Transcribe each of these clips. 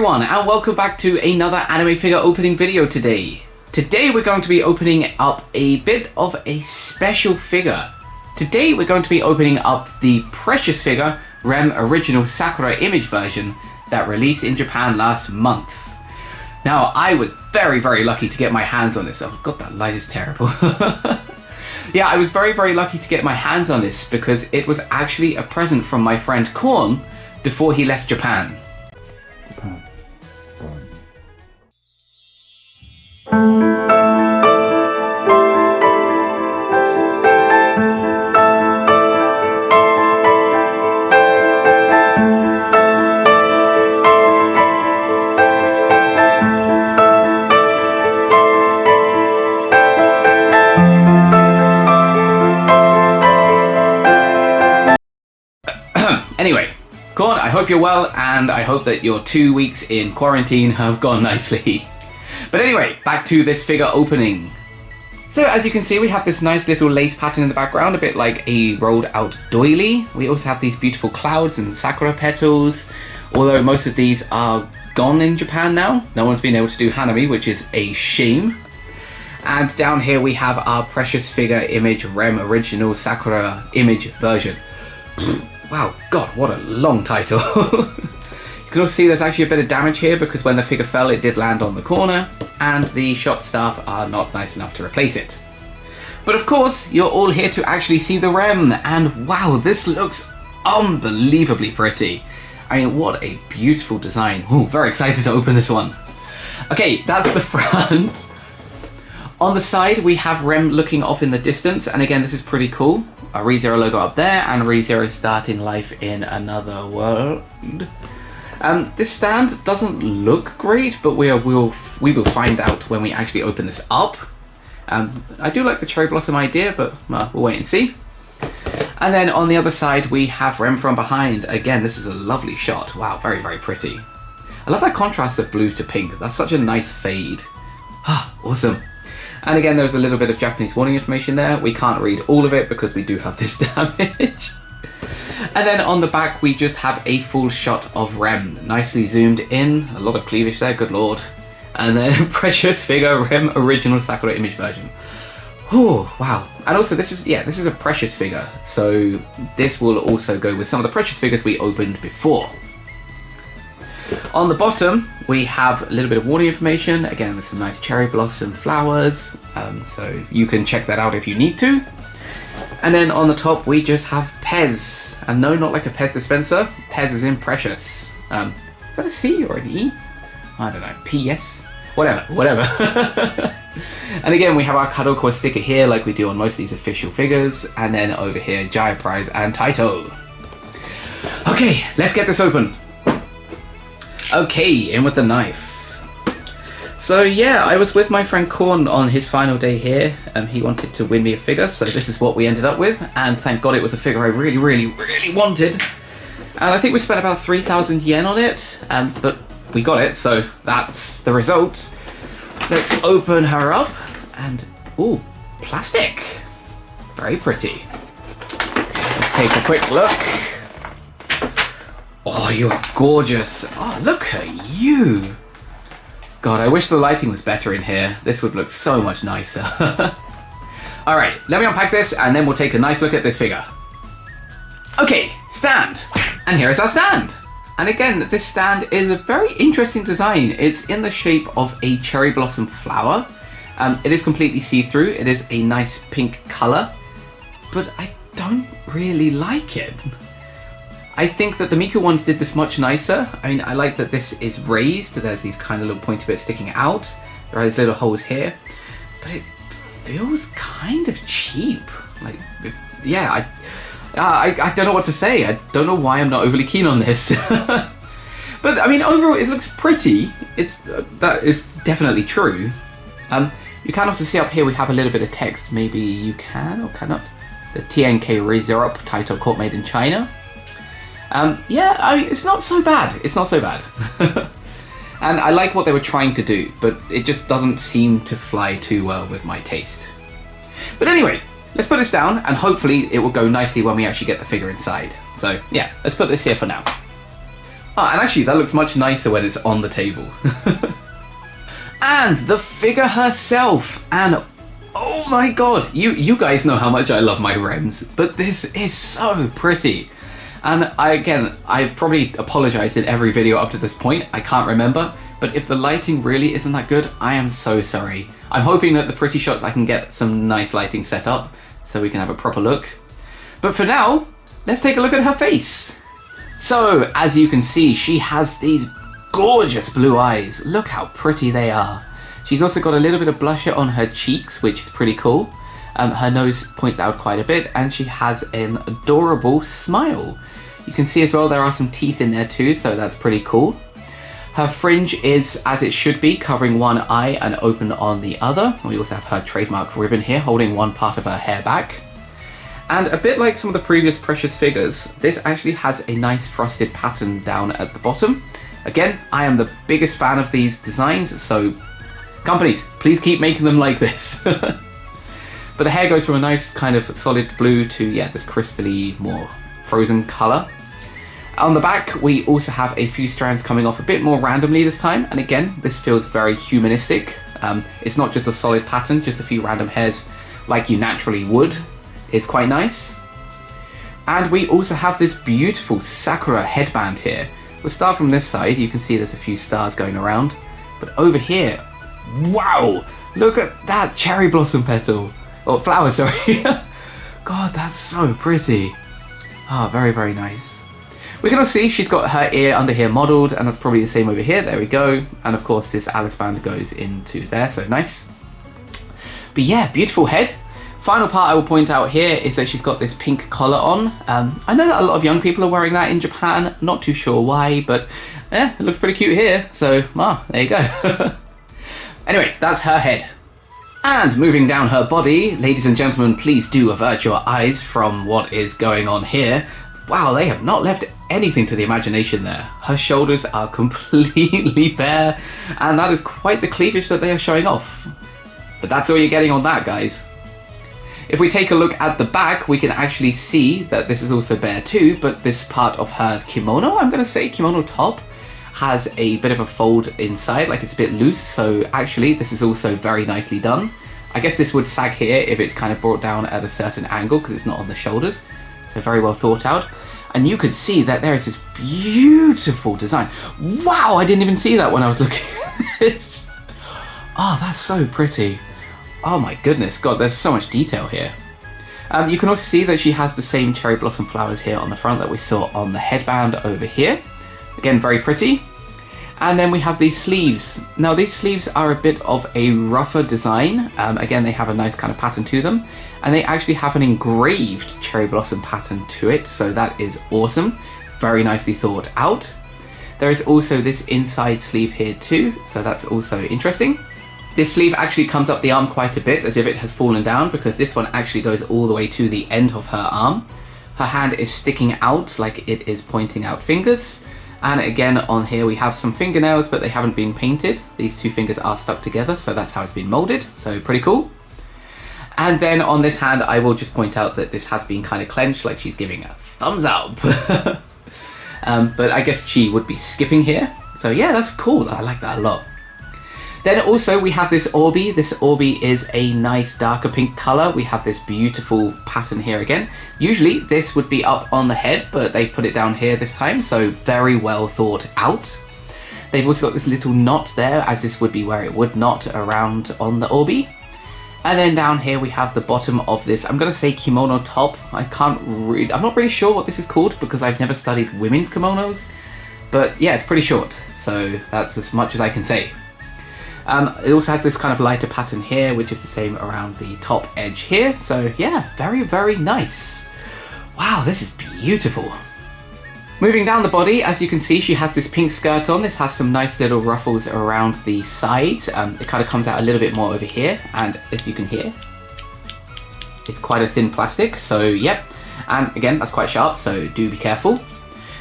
everyone, and welcome back to another anime figure opening video today. Today we're going to be opening up a bit of a special figure. Today we're going to be opening up the Precious figure Rem original Sakura image version that released in Japan last month. Now I was very lucky to get my hands on this. Oh god, that light is terrible. Yeah, I was very lucky to get my hands on this because it was actually a present from my friend Korn before he left Japan. Anyway, Korn, I hope you're well, and I hope that your 2 weeks in quarantine have gone nicely. But anyway, back to this figure opening. So as you can see, we have this nice little lace pattern in the background, a bit like a rolled out doily. We also have these beautiful clouds and sakura petals, although most of these are gone in Japan now. No one's been able to do Hanami, which is a shame. And down here we have our Precious figure image Rem original Sakura image version. Wow, god, what a long title. You can also see there's actually a bit of damage here because when the figure fell it did land on the corner and the shop staff are not nice enough to replace it. But of course, you're all here to actually see the Rem, and wow, this looks unbelievably pretty. I mean, what a beautiful design. Ooh, very excited to open this one. Okay, that's the front. On the side, we have Rem looking off in the distance, and again, this is pretty cool. A ReZero logo up there, and ReZero starting life in another world. This stand doesn't look great, but we will find out when we actually open this up. I do like the cherry blossom idea, but we'll wait and see. And then on the other side, we have Rem from behind. Again, this is a lovely shot. Wow, very pretty. I love that contrast of blue to pink. That's such a nice fade. Ah, awesome. And again, there's a little bit of Japanese warning information there. We can't read all of it because we do have this damage. And then on the back, we just have a full shot of Rem, nicely zoomed in. A lot of cleavage there, good lord. And then Precious figure Rem original Sakura image version. Oh, wow. And also this is a Precious figure. So this will also go with some of the Precious figures we opened before. On the bottom, we have a little bit of warning information. Again, there's some nice cherry blossom flowers, so you can check that out if you need to. And then on the top, we just have Pez. And no, not like a Pez dispenser. Pez is in Precious. Is that a C or an E? I don't know. PS? Whatever. And again, we have our Kadokawa sticker here, like we do on most of these official figures. And then over here, Giant Prize and Taito. Okay, let's get this open. Okay, in with the knife. So yeah, I was with my friend Korn on his final day here. He wanted to win me a figure, so this is what we ended up with. And thank God it was a figure I really wanted. And I think we spent about 3,000 yen on it, but we got it, so that's the result. Let's open her up, and ooh, plastic. Very pretty. Let's take a quick look. Oh, you are gorgeous. Oh, look at you. God, I wish the lighting was better in here. This would look so much nicer. Alright, let me unpack this and then we'll take a nice look at this figure. Okay, stand. And here is our stand. And again, this stand is a very interesting design. It's in the shape of a cherry blossom flower. It is completely see-through. It is a nice pink colour. But I don't really like it. I think that the Miku ones did this much nicer. I mean, I like that this is raised. There's these kind of little pointy bits sticking out. There are these little holes here. But it feels kind of cheap. Like, yeah, I don't know what to say. I don't know why I'm not overly keen on this. But, I mean, overall, it looks pretty. It's definitely true. You can also see up here we have a little bit of text. Maybe you can or cannot. The TNK ReZero Taito Court made in China. Yeah, I mean, it's not so bad. It's not so bad. And I like what they were trying to do, but it just doesn't seem to fly too well with my taste. But anyway, let's put this down, and hopefully it will go nicely when we actually get the figure inside. So yeah, let's put this here for now. Oh, and actually that looks much nicer when it's on the table. And the figure herself, and oh my god, you guys know how much I love my Rems, but this is so pretty. And I've probably apologized in every video up to this point, I can't remember, but if the lighting really isn't that good, I am so sorry. I'm hoping that the pretty shots I can get some nice lighting set up so we can have a proper look. But for now, let's take a look at her face. So, as you can see, she has these gorgeous blue eyes. Look how pretty they are. She's also got a little bit of blusher on her cheeks, which is pretty cool. Her nose points out quite a bit, and she has an adorable smile. You can see as well there are some teeth in there too, so that's pretty cool. Her fringe is as it should be, covering one eye and open on the other. We also have her trademark ribbon here, holding one part of her hair back. And a bit like some of the previous Precious figures, this actually has a nice frosted pattern down at the bottom. Again, I am the biggest fan of these designs, so companies, please keep making them like this. But the hair goes from a nice kind of solid blue to, yeah, this crystally, more frozen colour. On the back, we also have a few strands coming off a bit more randomly this time, and again, this feels very humanistic. It's not just a solid pattern, just a few random hairs like you naturally would. Is quite nice. And we also have this beautiful Sakura headband here. We'll start from this side. You can see there's a few stars going around, but over here, wow, look at that cherry blossom petal, or flower, sorry. God, that's so pretty. Ah, very, very nice. We can also see she's got her ear under here modelled, and that's probably the same over here. There we go. And of course this Alice band goes into there, so nice. But yeah, beautiful head. Final part I will point out here is that she's got this pink collar on. I know that a lot of young people are wearing that in Japan, not too sure why, but it looks pretty cute here, so there you go. Anyway, that's her head. And moving down her body, ladies and gentlemen, please do avert your eyes from what is going on here. Wow, they have not left anything to the imagination there. Her shoulders are completely bare, and that is quite the cleavage that they are showing off. But that's all you're getting on that, guys. If we take a look at the back, we can actually see that this is also bare too, but this part of her kimono, I'm going to say kimono top, has a bit of a fold inside, like it's a bit loose, so actually this is also very nicely done. I guess this would sag here if it's kind of brought down at a certain angle because it's not on the shoulders, so very well thought out. And you could see that there is this beautiful design. Wow, I didn't even see that when I was looking at this. Oh, that's so pretty. Oh my goodness, God, there's so much detail here. You can also see that she has the same cherry blossom flowers here on the front that we saw on the headband over here. Again, very pretty. And then we have these sleeves. Now these sleeves are a bit of a rougher design. Again, they have a nice kind of pattern to them. And they actually have an engraved cherry blossom pattern to it, so that is awesome. Very nicely thought out. There is also this inside sleeve here too, so that's also interesting. This sleeve actually comes up the arm quite a bit as if it has fallen down because this one actually goes all the way to the end of her arm. Her hand is sticking out like it is pointing out fingers. And again on here we have some fingernails, but they haven't been painted. These two fingers are stuck together, so that's how it's been molded. So pretty cool. And then on this hand, I will just point out that this has been kind of clenched, like she's giving a thumbs up. But I guess she would be skipping here. So yeah, that's cool. I like that a lot. Then also we have this Orbi. This Orbi is a nice darker pink color. We have this beautiful pattern here again. Usually this would be up on the head, but they've put it down here this time, so very well thought out. They've also got this little knot there, as this would be where it would knot around on the Orbi. And then down here we have the bottom of this, I'm going to say kimono top. I'm not really sure what this is called because I've never studied women's kimonos. But yeah, it's pretty short, so that's as much as I can say. It also has this kind of lighter pattern here, which is the same around the top edge here. So yeah, very, very nice. Wow, this is beautiful. Moving down the body, as you can see, she has this pink skirt on. This has some nice little ruffles around the sides. It kind of comes out a little bit more over here, and as you can hear, it's quite a thin plastic, so yep. And again, that's quite sharp, so do be careful.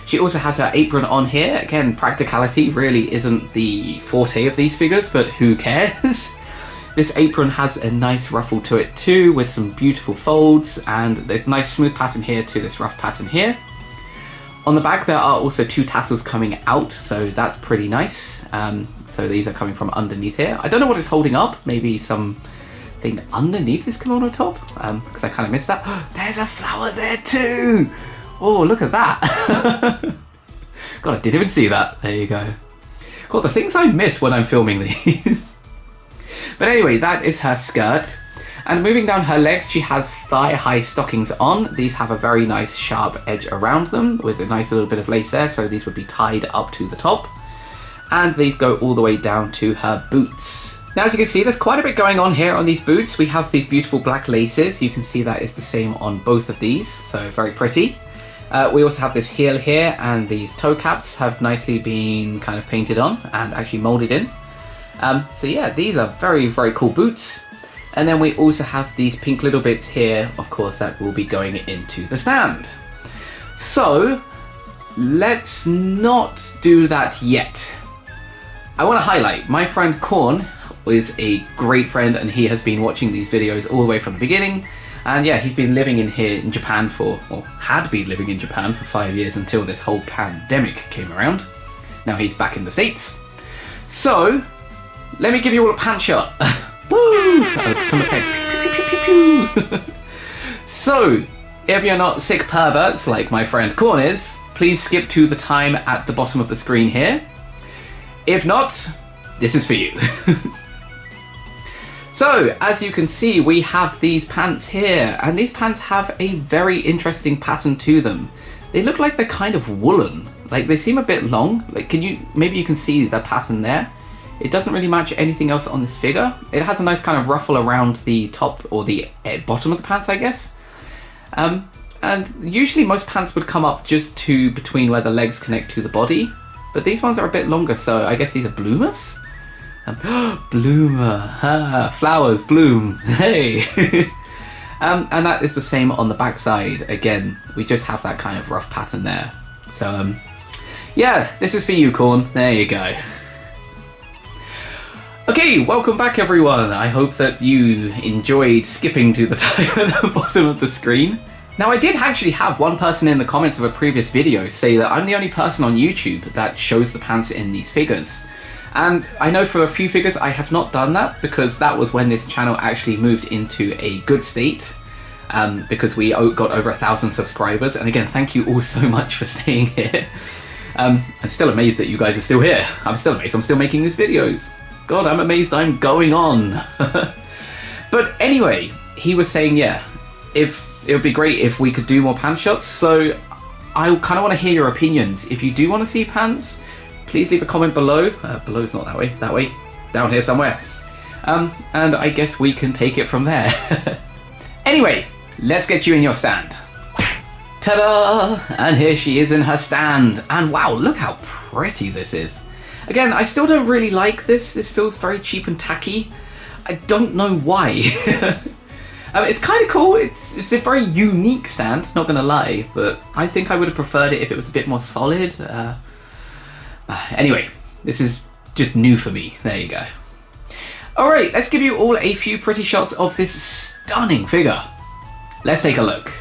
She also has her apron on here. Again, practicality really isn't the forte of these figures, but who cares? This apron has a nice ruffle to it too, with some beautiful folds, and there's a nice smooth pattern here to this rough pattern here. On the back there are also 2 tassels coming out, so that's pretty nice. So these are coming from underneath here. I don't know what it's holding up, maybe something underneath this kimono top, because I kind of missed that. There's a flower there too! Oh, look at that! God, I didn't even see that. There you go. God, the things I miss when I'm filming these. But anyway, that is her skirt. And moving down her legs, she has thigh-high stockings on. These have a very nice sharp edge around them with a nice little bit of lace there, so these would be tied up to the top. And these go all the way down to her boots. Now, as you can see, there's quite a bit going on here on these boots. We have these beautiful black laces. You can see that is the same on both of these, so very pretty. We also have this heel here, and these toe caps have nicely been kind of painted on and actually molded in. So yeah, these are very, very cool boots. And then we also have these pink little bits here, of course, that will be going into the stand. So let's not do that yet. I want to highlight my friend Korn is a great friend, and he has been watching these videos all the way from the beginning. And yeah, he's been living in Japan or had been living in Japan for 5 years until this whole pandemic came around. Now he's back in the States. So let me give you all a pant shot. Woo! Some effect. So, if you're not sick perverts like my friend Korn is, please skip to the time at the bottom of the screen here. If not, this is for you. So, as you can see, we have these pants here, and these pants have a very interesting pattern to them. They look like they're kind of woolen. Like, they seem a bit long. Like, maybe you can see the pattern there. It doesn't really match anything else on this figure. It has a nice kind of ruffle around the top or the bottom of the pants, I guess. And usually most pants would come up just to between where the legs connect to the body. But these ones are a bit longer, so I guess these are bloomers? Bloomer, flowers bloom, hey! And that is the same on the back side. Again, we just have that kind of rough pattern there. So, yeah, this is for you, Korn. There you go. Okay, welcome back everyone. I hope that you enjoyed skipping to the time at the bottom of the screen. Now, I did actually have one person in the comments of a previous video say that I'm the only person on YouTube that shows the pants in these figures. And I know for a few figures I have not done that, because that was when this channel actually moved into a good state. Because we got over 1,000 subscribers. And again, thank you all so much for staying here. I'm still amazed that you guys are still here. I'm still amazed I'm still making these videos. God, I'm amazed I'm going on. But anyway, he was saying, yeah, if it would be great if we could do more pants shots. So I kind of want to hear your opinions. If you do want to see pants, please leave a comment below. Below's not that way, down here somewhere. And I guess we can take it from there. Anyway, let's get you in your stand. Ta-da! And here she is in her stand. And wow, look how pretty this is. Again, I still don't really like this. This feels very cheap and tacky. I don't know why. It's kind of cool. It's a very unique stand, not gonna lie, but I think I would have preferred it if it was a bit more solid. Anyway, this is just new for me. There you go. Alright, let's give you all a few pretty shots of this stunning figure. Let's take a look.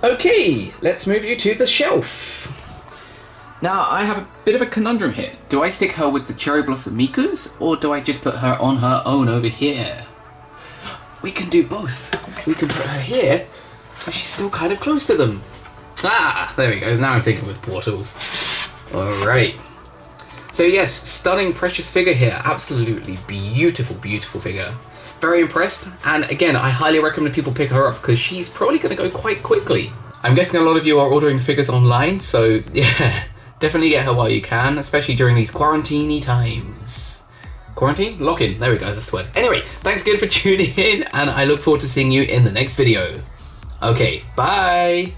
Okay, let's move you to the shelf. Now, I have a bit of a conundrum here. Do I stick her with the Cherry Blossom Mikus, or do I just put her on her own over here? We can do both. We can put her here, so she's still kind of close to them. Ah, there we go. Now I'm thinking with portals. Alright. So yes, stunning Precious figure here. Absolutely beautiful, beautiful figure. Very impressed, and again, I highly recommend people pick her up because she's probably going to go quite quickly. I'm guessing a lot of you are ordering figures online, so yeah, definitely get her while you can, especially during these quarantine-y times. Quarantine? Lock-in. There we go, that's the word. Anyway, thanks again for tuning in, and I look forward to seeing you in the next video. Okay, bye!